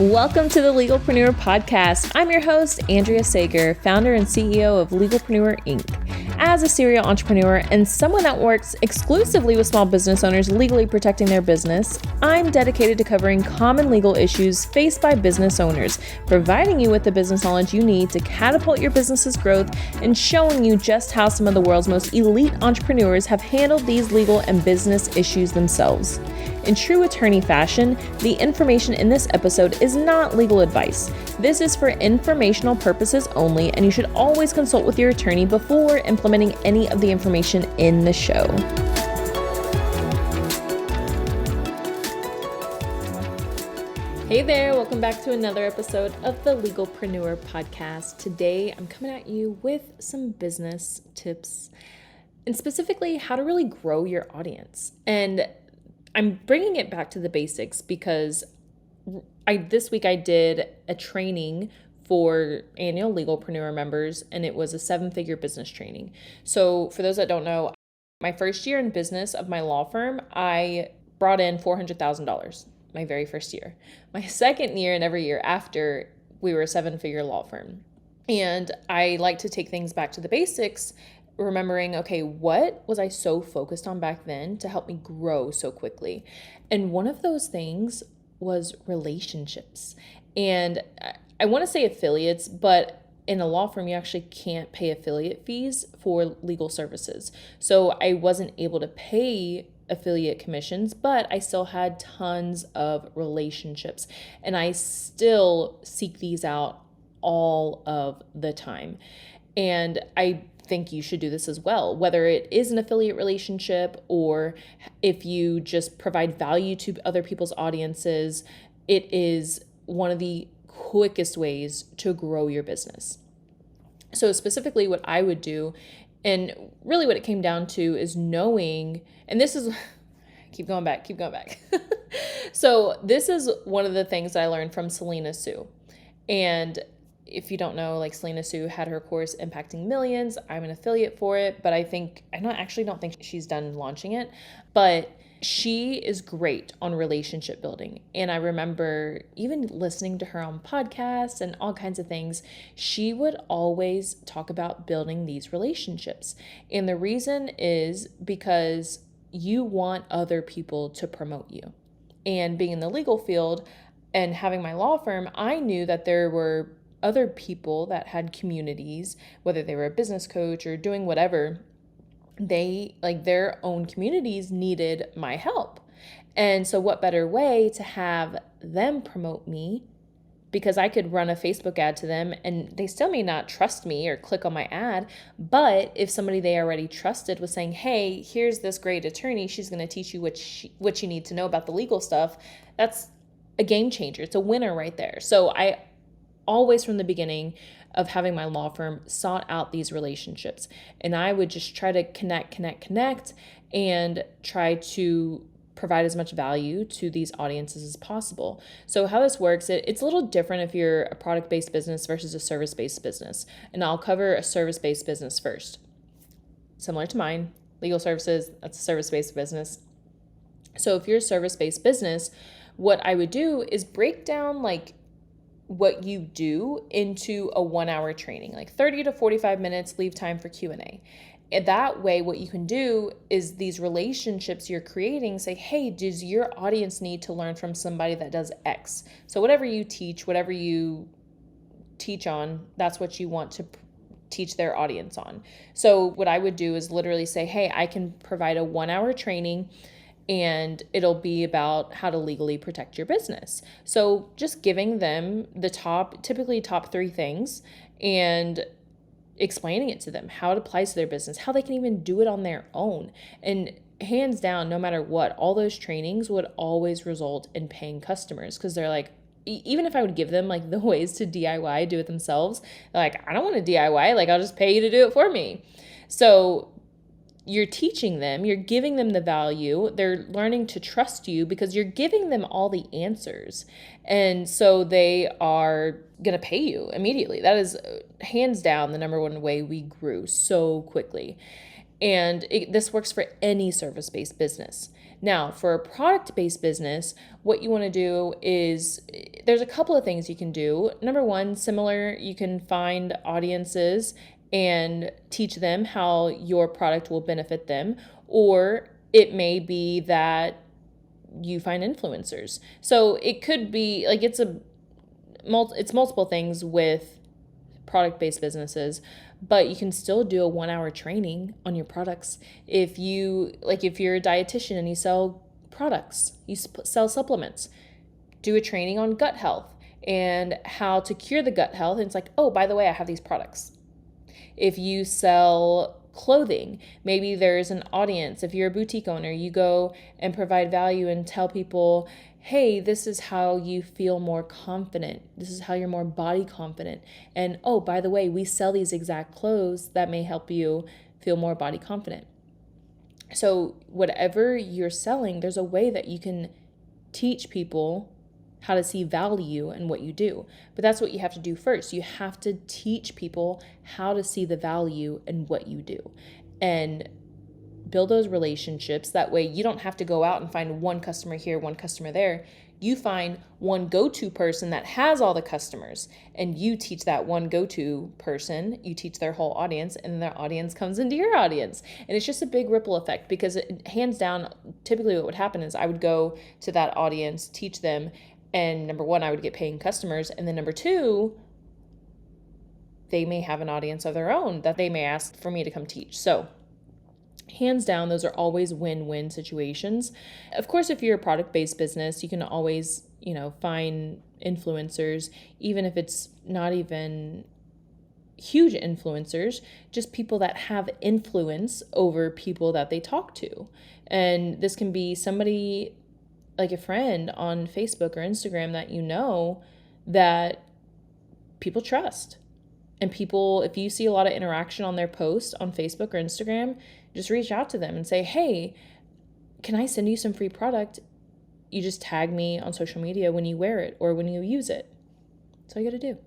Welcome to the Legalpreneur Podcast. I'm your host, Andrea Sager, founder and CEO of Legalpreneur Inc. As a serial entrepreneur and someone that works exclusively with small business owners legally protecting their business, I'm dedicated to covering common legal issues faced by business owners, providing you with the business knowledge you need to catapult your business's growth and showing you just how some of the world's most elite entrepreneurs have handled these legal and business issues themselves. In true attorney fashion, the information in this episode is not legal advice. This is for informational purposes only, and you should always consult with your attorney before implementing any of the information in the show. Hey there, welcome back to another episode of the Legalpreneur Podcast. Today, I'm coming at you with some business tips, and specifically how to really grow your audience. And I'm bringing it back to the basics because this week I did a training for annual Legalpreneur members, and it was a 7-figure business training. So for those that don't know, my first year in business of my law firm, I brought in $400,000 my very first year. My second year and every year after, we were a 7-figure law firm. And I like to take things back to the basics, remembering, okay, what was I so focused on back then to help me grow so quickly? And one of those things was relationships. And I want to say affiliates, but in a law firm, you actually can't pay affiliate fees for legal services. So I wasn't able to pay affiliate commissions, but I still had tons of relationships. And I still seek these out all of the time. And I think you should do this as well, whether it is an affiliate relationship or if you just provide value to other people's audiences. It is one of the quickest ways to grow your business. So specifically what I would do, and really what it came down to is knowing, and this is, keep going back. So this is one of the things that I learned from Selena Soo. And if you don't know, like Selena Soo had her course Impacting Millions. I'm an affiliate for it, but I don't think she's done launching it, but she is great on relationship building. And I remember even listening to her on podcasts and all kinds of things, she would always talk about building these relationships. And the reason is because you want other people to promote you. And being in the legal field and having my law firm, I knew that there were other people that had communities, whether they were a business coach or doing whatever, their own communities needed my help. And so what better way to have them promote me, because I could run a Facebook ad to them and they still may not trust me or click on my ad. But if somebody they already trusted was saying, hey, here's this great attorney, she's going to teach you what you need to know about the legal stuff, that's a game changer. It's a winner right there. So I always from the beginning of having my law firm sought out these relationships, and I would just try to connect and try to provide as much value to these audiences as possible. So how this works, it's a little different if you're a product-based business versus a service-based business. And I'll cover a service-based business first. Similar to mine, legal services, that's a service-based business. So if you're a service-based business, what I would do is break down what you do into a 1-hour training, 30 to 45 minutes, leave time for Q&A. And that way, what you can do is these relationships you're creating, say, hey, does your audience need to learn from somebody that does X? So whatever you teach on, that's what you want to teach their audience on. So what I would do is literally say, hey, I can provide a 1-hour training, and it'll be about how to legally protect your business. So just giving them typically top 3 things and explaining it to them, how it applies to their business, how they can even do it on their own. And hands down, no matter what, all those trainings would always result in paying customers, because they're like, even if I would give them the ways to DIY, do it themselves, they're like, I don't want to DIY, I'll just pay you to do it for me. So you're teaching them, you're giving them the value, they're learning to trust you because you're giving them all the answers. And so they are going to pay you immediately. That is hands down the number one way we grew so quickly. And this works for any service-based business. Now, for a product-based business, what you want to do is there's a couple of things you can do. Number one, similar, you can find audiences and teach them how your product will benefit them, or it may be that you find influencers. So it could be like it's multiple things with product-based businesses, but you can still do a 1-hour training on your products. If you're a dietitian and you sell products, you sell supplements, do a training on gut health and how to cure the gut health. And it's like, oh, by the way, I have these products. If you sell clothing, maybe there's an audience. If you're a boutique owner, you go and provide value and tell people, hey, this is how you feel more confident. This is how you're more body confident. And oh, by the way, we sell these exact clothes that may help you feel more body confident. So whatever you're selling, there's a way that you can teach people how to see value in what you do. But that's what you have to do first. You have to teach people how to see the value in what you do and build those relationships. That way you don't have to go out and find one customer here, one customer there. You find one go-to person that has all the customers, and you teach that one go-to person, you teach their whole audience, and their audience comes into your audience. And it's just a big ripple effect, because hands down, typically what would happen is I would go to that audience, teach them, and number one, I would get paying customers. And then number two, they may have an audience of their own that they may ask for me to come teach. So hands down, those are always win-win situations. Of course, if you're a product-based business, you can always, find influencers, even if it's not even huge influencers, just people that have influence over people that they talk to. And this can be somebody like a friend on Facebook or Instagram that people trust. And people, if you see a lot of interaction on their posts on Facebook or Instagram, just reach out to them and say, hey, can I send you some free product? You just tag me on social media when you wear it or when you use it. That's all you got to do.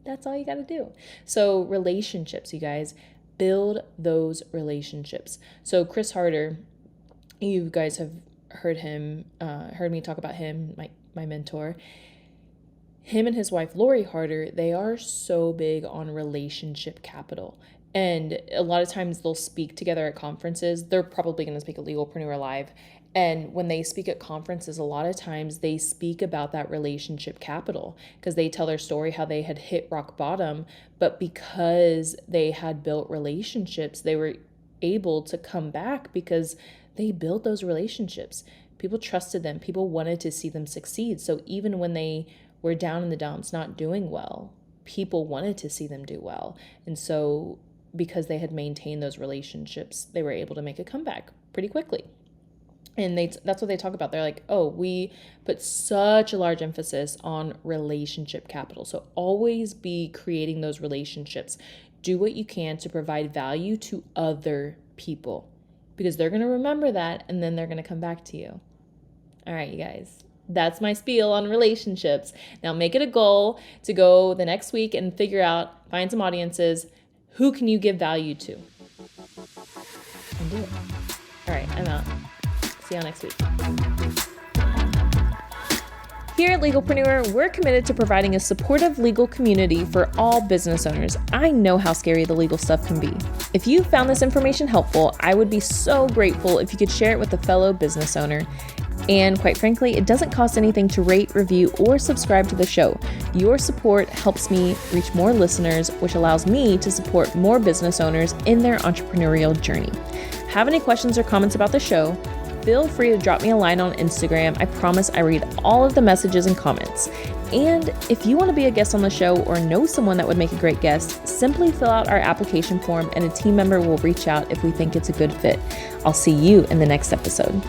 That's all you got to do. So relationships, you guys, build those relationships. So Chris Harder, you guys have heard me talk about him, my mentor. Him and his wife, Lori Harder, they are so big on relationship capital. And a lot of times they'll speak together at conferences. They're probably going to speak at Legalpreneur Live. And when they speak at conferences, a lot of times they speak about that relationship capital, because they tell their story how they had hit rock bottom, but because they had built relationships, they were able to come back because they built those relationships. People trusted them. People wanted to see them succeed. So even when they were down in the dumps, not doing well, people wanted to see them do well. And so because they had maintained those relationships, they were able to make a comeback pretty quickly. And that's what they talk about. They're like, oh, we put such a large emphasis on relationship capital. So always be creating those relationships. Do what you can to provide value to other people, because they're going to remember that, and then they're going to come back to you. All right, you guys, that's my spiel on relationships. Now make it a goal to go the next week and find some audiences. Who can you give value to? And do it. All right, I'm out. See y'all next week. Here at Legalpreneur, we're committed to providing a supportive legal community for all business owners. I know how scary the legal stuff can be. If you found this information helpful, I would be so grateful if you could share it with a fellow business owner. And quite frankly, it doesn't cost anything to rate, review, or subscribe to the show. Your support helps me reach more listeners, which allows me to support more business owners in their entrepreneurial journey. Have any questions or comments about the show? Feel free to drop me a line on Instagram. I promise I read all of the messages and comments. And if you want to be a guest on the show or know someone that would make a great guest, simply fill out our application form and a team member will reach out if we think it's a good fit. I'll see you in the next episode.